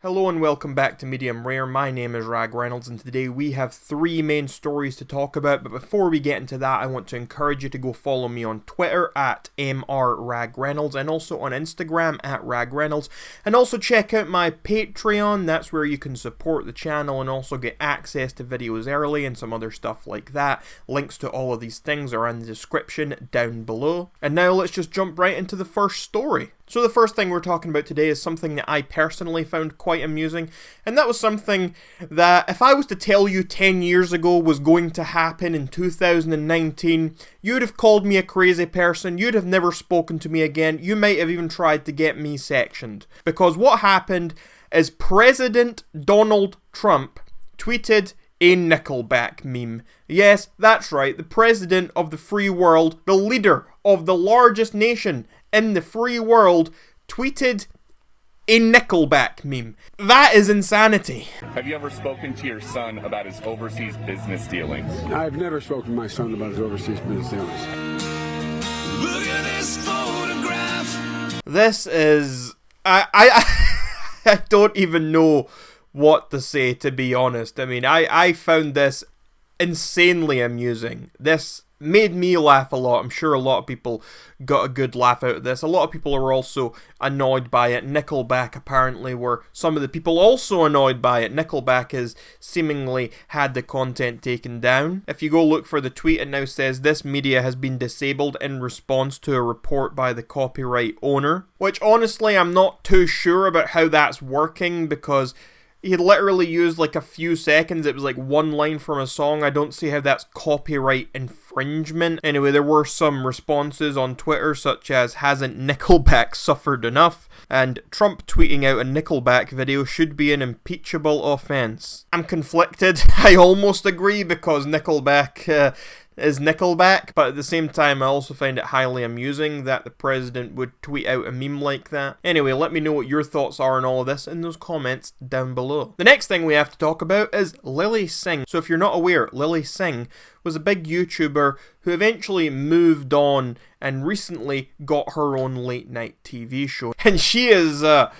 Hello and welcome back to Medium Rare. My name is Rag Reynolds and today we have three main stories to talk about, but before we get into that I want to encourage you to go follow me on Twitter at MRRagReynolds and also on Instagram at RagReynolds, and also check out my Patreon. That's where you can support the channel and also get access to videos early and some other stuff like that. Links to all of these things are in the description down below. And now let's just jump right into the first story. So the first thing we're talking about today is something that I personally found quite amusing, and that was something that if I was to tell you 10 years ago was going to happen in 2019, you'd have called me a crazy person, you'd have never spoken to me again, you might have even tried to get me sectioned. Because what happened is President Donald Trump tweeted a Nickelback meme. Yes, that's right, the president of the free world, the leader of the largest nation in the free world, tweeted a Nickelback meme. That is insanity. Have you ever spoken to your son about his overseas business dealings? I've never spoken to my son about his overseas business dealings. Look at this photograph. This is... I don't even know what to say, to be honest. I mean, I found this insanely amusing. This made me laugh a lot. I'm sure a lot of people got a good laugh out of this. A lot of people are also annoyed by it. Nickelback apparently were some of the people also annoyed by it. Nickelback has seemingly had the content taken down. If you go look for the tweet, it now says this media has been disabled in response to a report by the copyright owner. Which honestly I'm not too sure about how that's working, because he literally used like a few seconds. It was like one line from a song. I don't see how that's copyright infringement. Anyway, there were some responses on Twitter such as, hasn't Nickelback suffered enough? And Trump tweeting out a Nickelback video should be an impeachable offense. I'm conflicted. I almost agree because Nickelback is Nickelback, but at the same time I also find it highly amusing that the president would tweet out a meme like that. Anyway, let me know what your thoughts are on all of this in those comments down below. The next thing we have to talk about is Lilly Singh. So if you're not aware, Lilly Singh was a big YouTuber who eventually moved on and recently got her own late night TV show. And she is, well,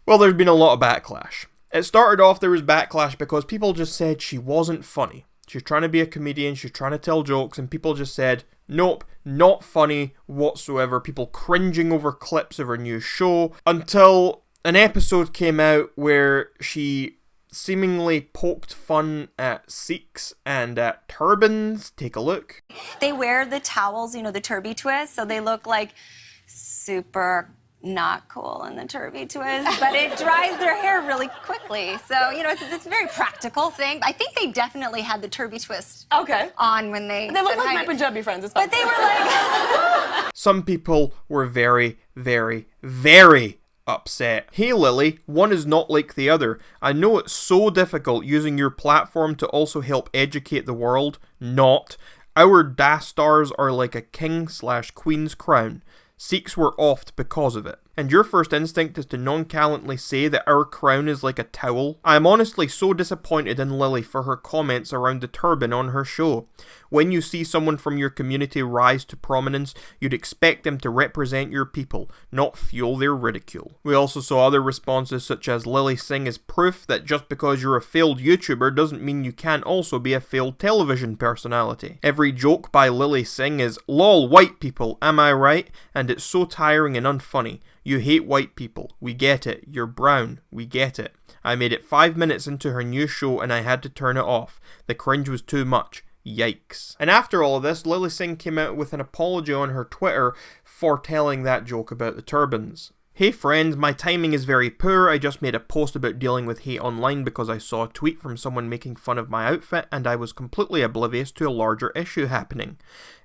there's been a lot of backlash. It started off, there was backlash because people just said she wasn't funny. She's trying to be a comedian, she's trying to tell jokes, and people just said, nope, not funny whatsoever. People cringing over clips of her new show, until an episode came out where she seemingly poked fun at Sikhs and at turbans. Take a look. They wear the towels, you know, the turby twist, so they look like super not cool in the turby twist, but it dries their hair really quickly. So, you know, it's a very practical thing. I think they definitely had the turby twist on when they look like my Punjabi friends. But they were like... Some people were very, very, very upset. Hey Lilly, one is not like the other. I know it's so difficult using your platform to also help educate the world. Not. Our dastars are like a king/queen's crown. Sikhs were offed because of it. And your first instinct is to nonchalantly say that our crown is like a towel. I am honestly so disappointed in Lilly for her comments around the turban on her show. When you see someone from your community rise to prominence, you'd expect them to represent your people, not fuel their ridicule. We also saw other responses such as Lilly Singh is proof that just because you're a failed YouTuber doesn't mean you can't also be a failed television personality. Every joke by Lilly Singh is, lol, white people, am I right? And it's so tiring and unfunny. You hate white people. We get it. You're brown. We get it. I made it 5 minutes into her new show and I had to turn it off. The cringe was too much. Yikes. And after all of this, Lilly Singh came out with an apology on her Twitter for telling that joke about the turbans. Hey friends, my timing is very poor. I just made a post about dealing with hate online because I saw a tweet from someone making fun of my outfit and I was completely oblivious to a larger issue happening.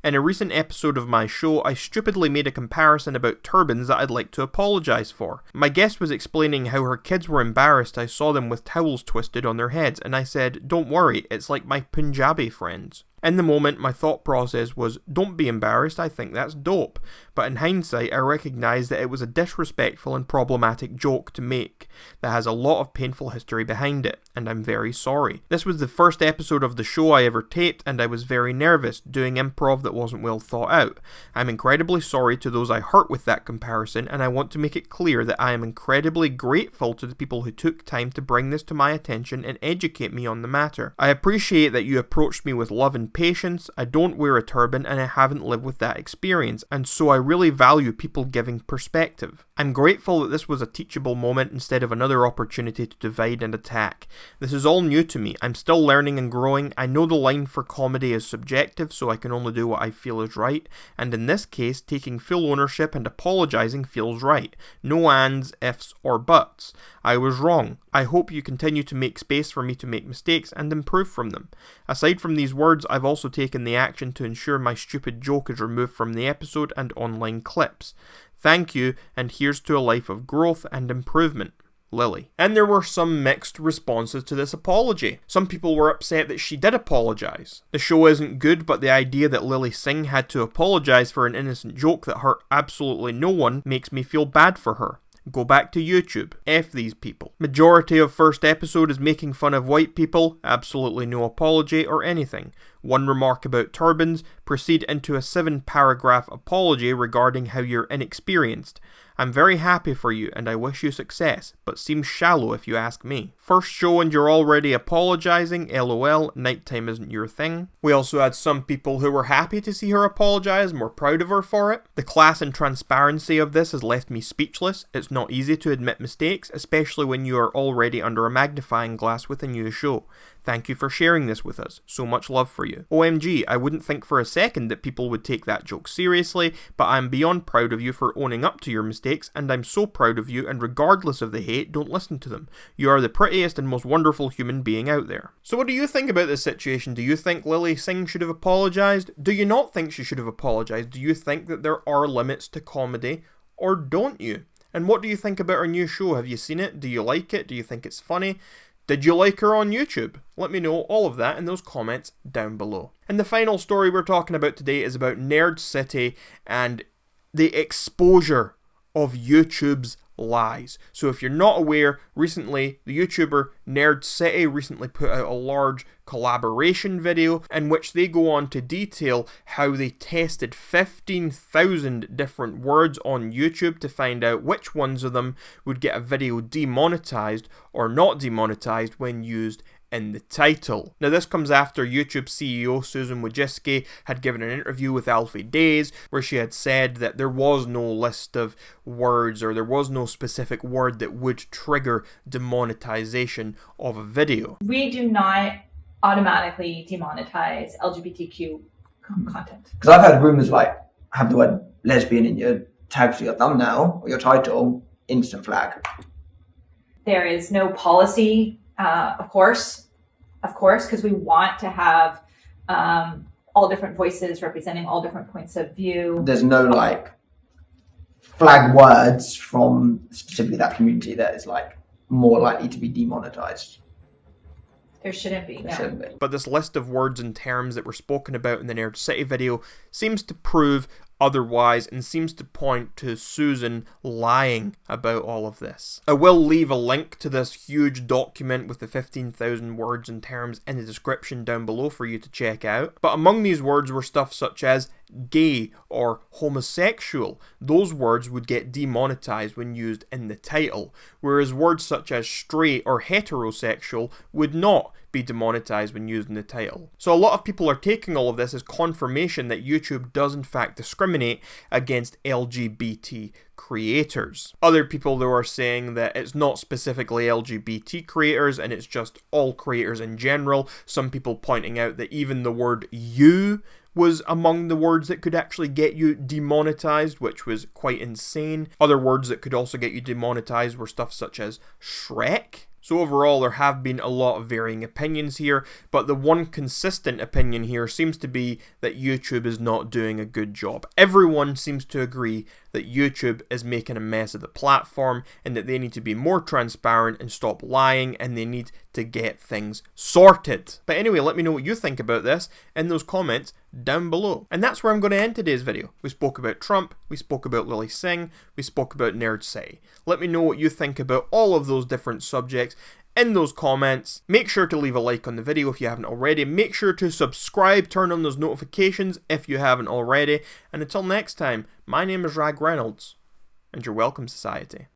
In a recent episode of my show, I stupidly made a comparison about turbans that I'd like to apologise for. My guest was explaining how her kids were embarrassed I saw them with towels twisted on their heads, and I said, don't worry, it's like my Punjabi friends. In the moment, my thought process was, don't be embarrassed, I think that's dope. But in hindsight, I recognise that it was a disrespectful and problematic joke to make that has a lot of painful history behind it, and I'm very sorry. This was the first episode of the show I ever taped, and I was very nervous, doing improv that that wasn't well thought out. I'm incredibly sorry to those I hurt with that comparison, and I want to make it clear that I am incredibly grateful to the people who took time to bring this to my attention and educate me on the matter. I appreciate that you approached me with love and patience. I don't wear a turban and I haven't lived with that experience, and so I really value people giving perspective. I'm grateful that this was a teachable moment instead of another opportunity to divide and attack. This is all new to me. I'm still learning and growing. I know the line for comedy is subjective, so I can only do what I feel is right, and in this case, taking full ownership and apologising feels right. No ands, ifs, or buts. I was wrong. I hope you continue to make space for me to make mistakes and improve from them. Aside from these words, I've also taken the action to ensure my stupid joke is removed from the episode and online clips. Thank you, and here's to a life of growth and improvement. Lilly. And there were some mixed responses to this apology. Some people were upset that she did apologise. The show isn't good, but the idea that Lilly Singh had to apologise for an innocent joke that hurt absolutely no one makes me feel bad for her. Go back to YouTube. F these people. Majority of first episode is making fun of white people. Absolutely no apology or anything. One remark about turbans. Proceed into a 7-paragraph apology regarding how you're inexperienced. I'm very happy for you and I wish you success, but seems shallow if you ask me. First show and you're already apologising, lol, nighttime isn't your thing. We also had some people who were happy to see her apologise and were proud of her for it. The class and transparency of this has left me speechless. It's not easy to admit mistakes, especially when you are already under a magnifying glass with a new show. Thank you for sharing this with us. So much love for you. OMG, I wouldn't think for a second that people would take that joke seriously, but I'm beyond proud of you for owning up to your mistakes, and I'm so proud of you, and regardless of the hate, don't listen to them. You are the prettiest and most wonderful human being out there. So what do you think about this situation? Do you think Lilly Singh should have apologised? Do you not think she should have apologised? Do you think that there are limits to comedy, or don't you? And what do you think about her new show? Have you seen it? Do you like it? Do you think it's funny? Did you like her on YouTube? Let me know all of that in those comments down below. And the final story we're talking about today is about NerdCity and the exposure of YouTube's lies. So if you're not aware, recently the YouTuber NerdCity recently put out a large collaboration video in which they go on to detail how they tested 15,000 different words on YouTube to find out which ones of them would get a video demonetized or not demonetized when used in the title. Now this comes after YouTube CEO Susan Wojcicki had given an interview with Alfie Days where she had said that there was no list of words or there was no specific word that would trigger demonetization of a video. We do not automatically demonetize LGBTQ content. Because I've heard rumours like have the word lesbian in your tag for your thumbnail or your title, instant flag. There is no policy. Of course, because we want to have all different voices representing all different points of view. There's no like flag words from specifically that community that is like more likely to be demonetized. There shouldn't be, no. Shouldn't be. But this list of words and terms that were spoken about in the NerdCity video seems to prove otherwise and seems to point to Susan lying about all of this. I will leave a link to this huge document with the 15,000 words and terms in the description down below for you to check out. But among these words were stuff such as gay or homosexual. Those words would get demonetized when used in the title, whereas words such as straight or heterosexual would not be demonetized when used in the title. So a lot of people are taking all of this as confirmation that YouTube does in fact discriminate against LGBT creators. Other people though are saying that it's not specifically LGBT creators and it's just all creators in general. Some people pointing out that even the word you was among the words that could actually get you demonetized, which was quite insane. Other words that could also get you demonetized were stuff such as Shrek. So overall, there have been a lot of varying opinions here, but the one consistent opinion here seems to be that YouTube is not doing a good job. Everyone seems to agree that YouTube is making a mess of the platform and that they need to be more transparent and stop lying and they need to get things sorted. But anyway, let me know what you think about this in those comments down below. And that's where I'm going to end today's video. We spoke about Trump, we spoke about Lilly Singh, we spoke about NerdCity. Let me know what you think about all of those different subjects in those comments. Make sure to leave a like on the video if you haven't already. Make sure to subscribe, turn on those notifications if you haven't already. And until next time, my name is Rag Reynolds, and you're welcome, society.